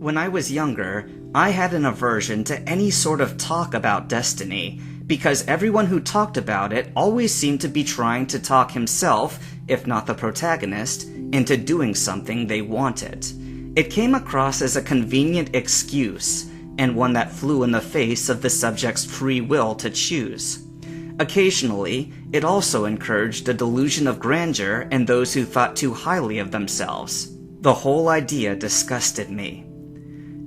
When I was younger, I had an aversion to any sort of talk about destiny, because everyone who talked about it always seemed to be trying to talk himself, if not the protagonist, into doing something they wanted. It came across as a convenient excuse, and one that flew in the face of the subject's free will to choose. Occasionally, it also encouraged a delusion of grandeur in those who thought too highly of themselves. The whole idea disgusted me.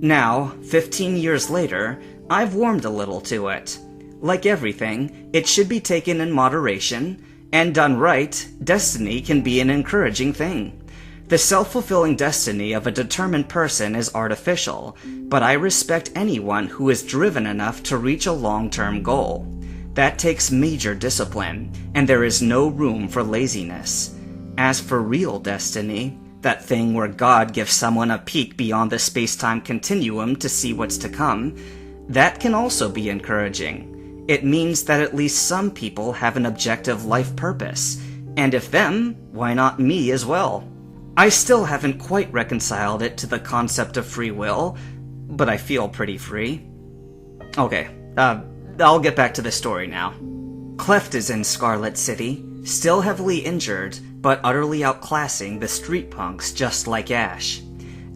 Now, 15 years later, I've warmed a little to it. Like everything, it should be taken in moderation, and done right, destiny can be an encouraging thing. The self-fulfilling destiny of a determined person is artificial, but I respect anyone who is driven enough to reach a long-term goal. That takes major discipline, and there is no room for laziness. As for real destiny, that thing where God gives someone a peek beyond the space-time continuum to see what's to come, that can also be encouraging. It means that at least some people have an objective life purpose, and if them, why not me as well? I still haven't quite reconciled it to the concept of free will, but I feel pretty free. Okay, I'll get back to the story now. Cleft is in Scarlet City, still heavily injured, but utterly outclassing the street punks just like Ash.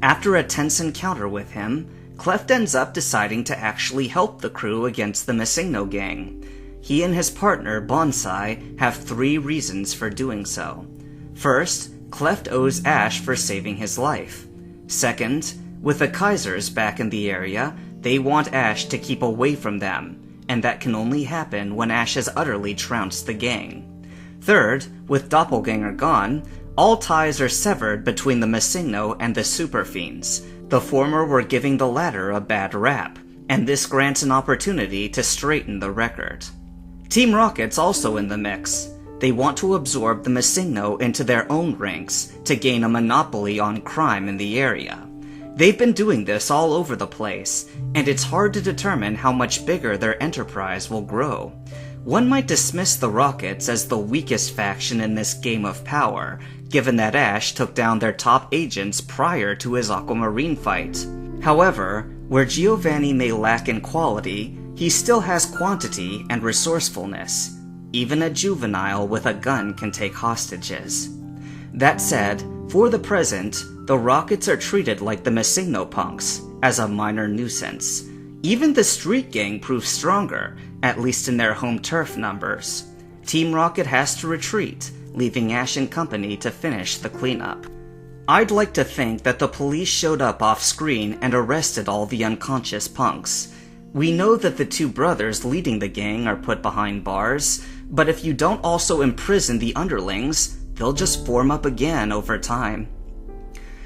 After a tense encounter with him, Cleft ends up deciding to actually help the crew against the Missingno gang. He and his partner, Bonsai, have 3 reasons for doing so. First, Cleft owes Ash for saving his life. Second, with the Kaisers back in the area, they want Ash to keep away from them, and that can only happen when Ash has utterly trounced the gang. Third, with Doppelganger gone, all ties are severed between the Missingno and the Super Fiends. The former were giving the latter a bad rap, and this grants an opportunity to straighten the record. Team Rocket's also in the mix. They want to absorb the Missingno into their own ranks to gain a monopoly on crime in the area. They've been doing this all over the place, and it's hard to determine how much bigger their enterprise will grow. One might dismiss the Rockets as the weakest faction in this game of power, given that Ash took down their top agents prior to his Aquamarine fight. However, where Giovanni may lack in quality, he still has quantity and resourcefulness. Even a juvenile with a gun can take hostages. That said, for the present, the Rockets are treated like the Missingno punks, as a minor nuisance. Even the street gang proves stronger, at least in their home turf numbers. Team Rocket has to retreat, leaving Ash and company to finish the cleanup. I'd like to think that the police showed up off-screen and arrested all the unconscious punks. We know that the 2 brothers leading the gang are put behind bars, but if you don't also imprison the underlings, they'll just form up again over time.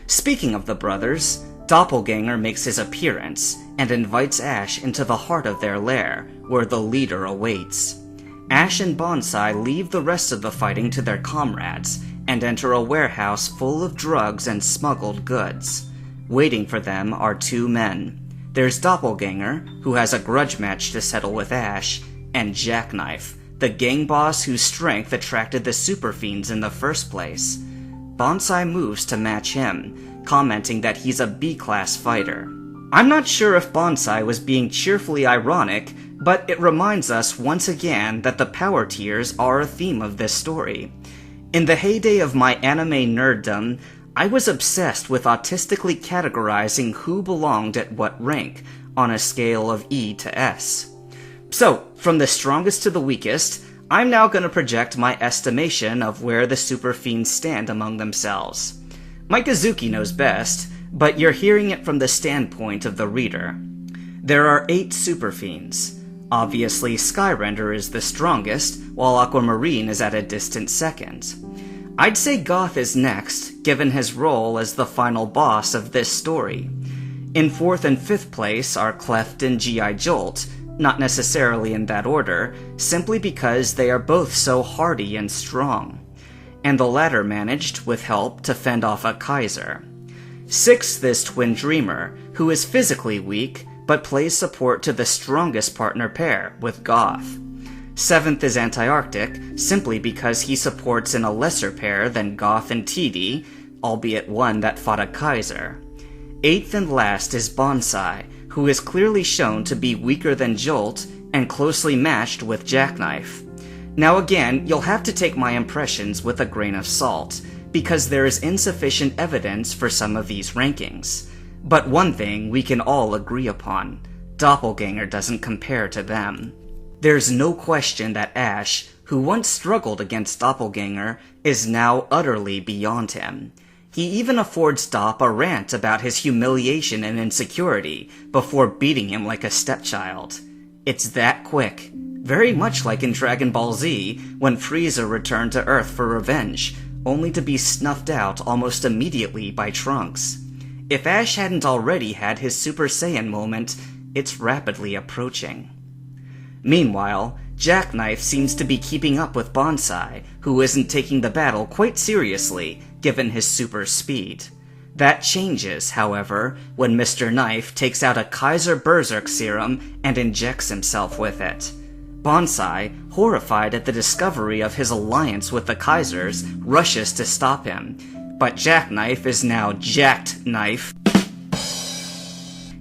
Speaking of the brothers, Doppelganger makes his appearance and invites Ash into the heart of their lair, where the leader awaits. Ash and Bonsai leave the rest of the fighting to their comrades and enter a warehouse full of drugs and smuggled goods. Waiting for them are 2 men. There's Doppelganger, who has a grudge match to settle with Ash, and Jackknife, the gang boss whose strength attracted the Super Fiends in the first place. Bonsai moves to match him, commenting that he's a B-class fighter. I'm not sure if Bonsai was being cheerfully ironic, but it reminds us once again that the power tiers are a theme of this story. In the heyday of my anime nerddom, I was obsessed with autistically categorizing who belonged at what rank, on a scale of E to S. So, from the strongest to the weakest, I'm now going to project my estimation of where the Super Fiends stand among themselves. Mikazuki knows best, but you're hearing it from the standpoint of the reader. There are 8 Super Fiends. Obviously, Skyrender is the strongest, while Aquamarine is at a distant second. I'd say Goth is next, given his role as the final boss of this story. In 4th and 5th place are Cleft and G.I. Jolt, not necessarily in that order, simply because they are both so hardy and strong. And the latter managed, with help, to fend off a Kaiser. 6th is Twin Dreamer, who is physically weak, but plays support to the strongest partner pair, with Goth. 7th is Antarctic, simply because he supports in a lesser pair than Goth and TD, albeit one that fought a Kaiser. Eighth and last is Bonsai, who is clearly shown to be weaker than Jolt and closely matched with Jackknife. Now again, you'll have to take my impressions with a grain of salt, because there is insufficient evidence for some of these rankings. But one thing we can all agree upon: Doppelganger doesn't compare to them. There's no question that Ash, who once struggled against Doppelganger, is now utterly beyond him. He even affords Dopp a rant about his humiliation and insecurity before beating him like a stepchild. It's that quick. Very much like in Dragon Ball Z, when Frieza returned to Earth for revenge, only to be snuffed out almost immediately by Trunks. If Ash hadn't already had his Super Saiyan moment, it's rapidly approaching. Meanwhile, Jackknife seems to be keeping up with Bonsai, who isn't taking the battle quite seriously, given his super speed. That changes, however, when Mr. Knife takes out a Kaiser Berserk serum and injects himself with it. Bonsai, horrified at the discovery of his alliance with the Kaisers, rushes to stop him, but Jackknife is now Jacked Knife,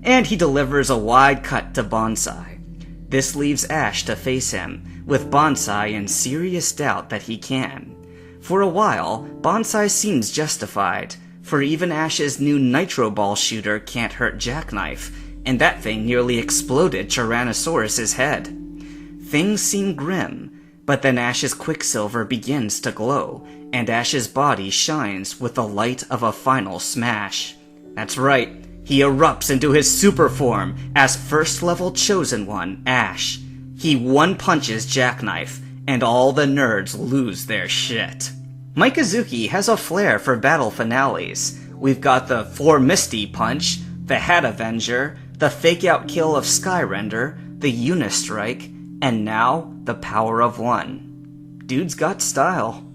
and he delivers a wide cut to Bonsai. This leaves Ash to face him, with Bonsai in serious doubt that he can. For a while, Bonsai seems justified, for even Ash's new Nitro Ball shooter can't hurt Jackknife, and that thing nearly exploded Tyrannosaurus's head. Things seem grim, but then Ash's Quicksilver begins to glow, and Ash's body shines with the light of a final smash. That's right, he erupts into his super form as first-level Chosen One, Ash. He one-punches Jackknife, and all the nerds lose their shit. Mikazuki has a flair for battle finales. We've got the 4 Misty Punch, the Hat Avenger, the fake-out kill of Skyrender, the Unistrike, and now the Power of One. Dude's got style.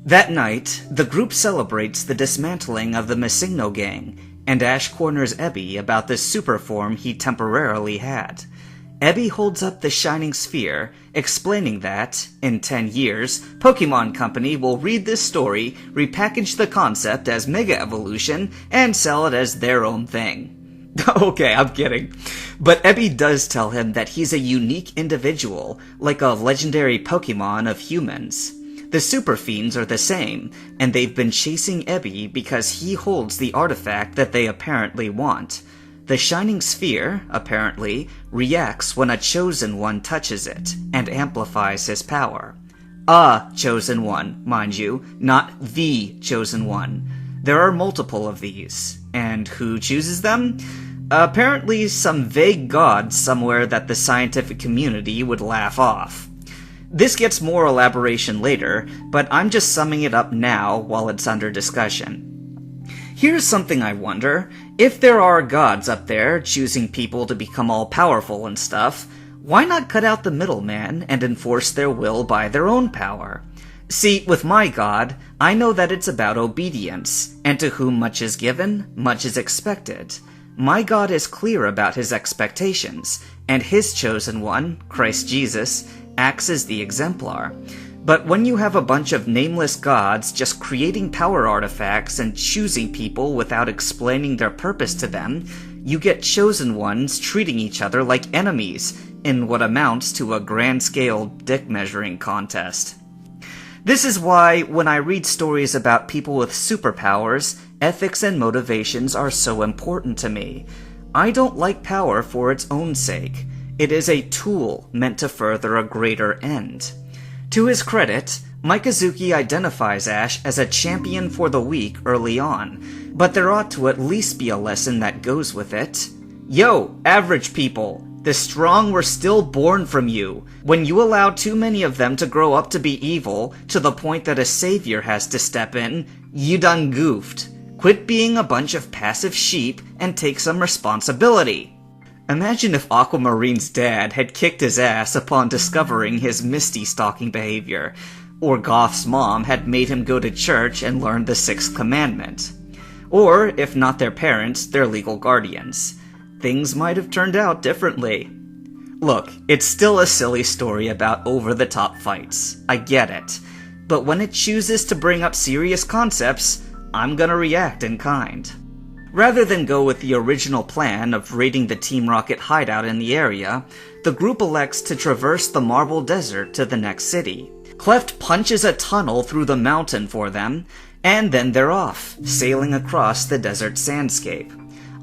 That night, the group celebrates the dismantling of the Masigno gang, and Ash corners Ebby about the super form he temporarily had. Ebby holds up the Shining Sphere, explaining that, in 10 years, Pokemon Company will read this story, repackage the concept as Mega Evolution, and sell it as their own thing. Okay, I'm kidding. But Ebby does tell him that he's a unique individual, like a legendary Pokemon of humans. The Super Fiends are the same, and they've been chasing Ebby because he holds the artifact that they apparently want. The Shining Sphere, apparently, reacts when a Chosen One touches it, and amplifies his power. A Chosen One, mind you, not the Chosen One. There are multiple of these. And who chooses them? Apparently some vague god somewhere that the scientific community would laugh off. This gets more elaboration later, but I'm just summing it up now while it's under discussion. Here's something I wonder. If there are gods up there choosing people to become all-powerful and stuff, why not cut out the middleman and enforce their will by their own power? See, with my god, I know that it's about obedience, and to whom much is given, much is expected. My god is clear about his expectations, and his chosen one, Christ Jesus, acts as the exemplar. But when you have a bunch of nameless gods just creating power artifacts and choosing people without explaining their purpose to them, you get chosen ones treating each other like enemies in what amounts to a grand-scale dick-measuring contest. This is why, when I read stories about people with superpowers, ethics and motivations are so important to me. I don't like power for its own sake. It is a tool meant to further a greater end. To his credit, Mikazuki identifies Ash as a champion for the weak early on, but there ought to at least be a lesson that goes with it. Yo, average people! The strong were still born from you. When you allow too many of them to grow up to be evil, to the point that a savior has to step in, you done goofed. Quit being a bunch of passive sheep and take some responsibility. Imagine if Aquamarine's dad had kicked his ass upon discovering his Misty stalking behavior, or Goth's mom had made him go to church and learn the 6th commandment. Or, if not their parents, their legal guardians. Things might have turned out differently. Look, it's still a silly story about over-the-top fights. I get it. But when it chooses to bring up serious concepts, I'm gonna react in kind. Rather than go with the original plan of raiding the Team Rocket hideout in the area, the group elects to traverse the Marble Desert to the next city. Cleft punches a tunnel through the mountain for them, and then they're off, sailing across the desert sandscape.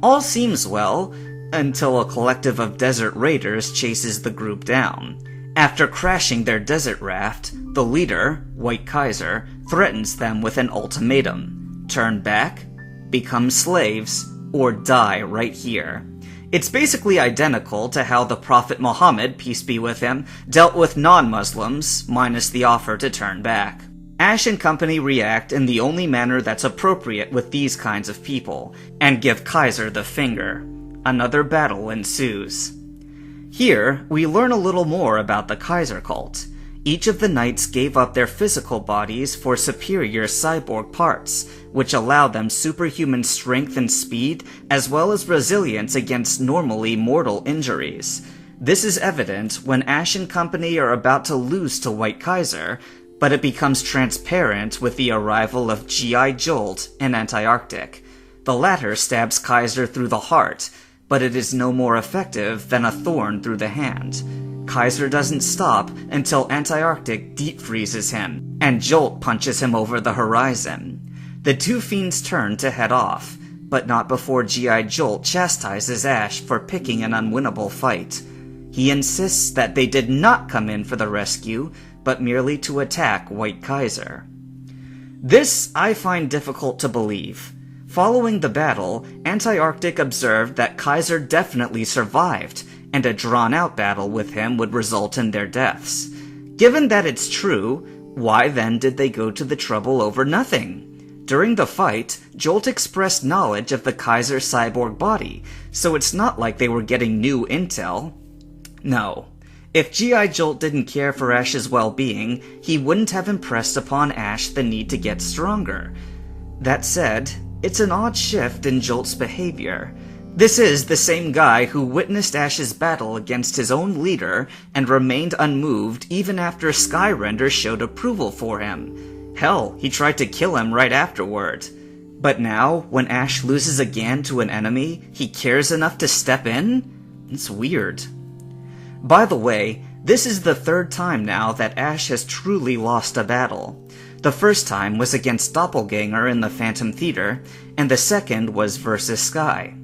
All seems well, until a collective of desert raiders chases the group down. After crashing their desert raft, the leader, White Kaiser, threatens them with an ultimatum: turn back, become slaves, or die right here. It's basically identical to how the Prophet Muhammad, peace be with him, dealt with non-Muslims, minus the offer to turn back. Ash and company react in the only manner that's appropriate with these kinds of people, and give Kaiser the finger. Another battle ensues. Here, we learn a little more about the Kaiser cult. Each of the knights gave up their physical bodies for superior cyborg parts, which allow them superhuman strength and speed, as well as resilience against normally mortal injuries. This is evident when Ash and company are about to lose to White Kaiser, but it becomes transparent with the arrival of G.I. Jolt and Anti-Arctic. The latter stabs Kaiser through the heart, but it is no more effective than a thorn through the hand. Kaiser doesn't stop until Anti-Arctic deep freezes him, and Jolt punches him over the horizon. The two fiends turn to head off, but not before G.I. Jolt chastises Ash for picking an unwinnable fight. He insists that they did not come in for the rescue, but merely to attack White Kaiser. This I find difficult to believe. Following the battle, Anti-Arctic observed that Kaiser definitely survived, and a drawn-out battle with him would result in their deaths. Given that it's true, why then did they go to the trouble over nothing? During the fight, Jolt expressed knowledge of the Kaiser cyborg body, so it's not like they were getting new intel. No. If G.I. Jolt didn't care for Ash's well-being, he wouldn't have impressed upon Ash the need to get stronger. That said, it's an odd shift in Jolt's behavior. This is the same guy who witnessed Ash's battle against his own leader and remained unmoved even after Skyrender showed approval for him. Hell, he tried to kill him right afterward. But now, when Ash loses again to an enemy, he cares enough to step in? It's weird. By the way, this is the third time now that Ash has truly lost a battle. The first time was against Doppelganger in the Phantom Theater, and the second was versus Sky.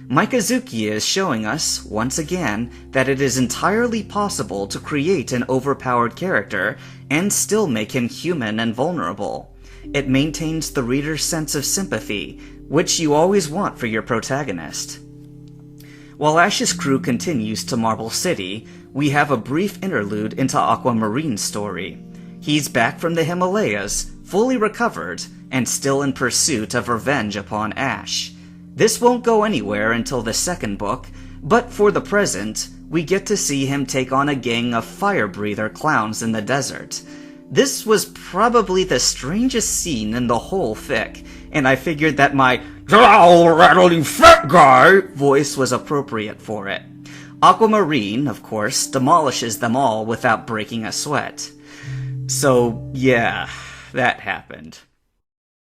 Mikazuki is showing us, once again, that it is entirely possible to create an overpowered character and still make him human and vulnerable. It maintains the reader's sense of sympathy, which you always want for your protagonist. While Ash's crew continues to Marble City, we have a brief interlude into AAMRN's story. He's back from the Himalayas, fully recovered, and still in pursuit of revenge upon Ash. This won't go anywhere until the second book, but for the present, we get to see him take on a gang of fire-breather clowns in the desert. This was probably the strangest scene in the whole fic, and I figured that my "growl-rattling fat guy" voice was appropriate for it. AAMRN, of course, demolishes them all without breaking a sweat. So, yeah, that happened.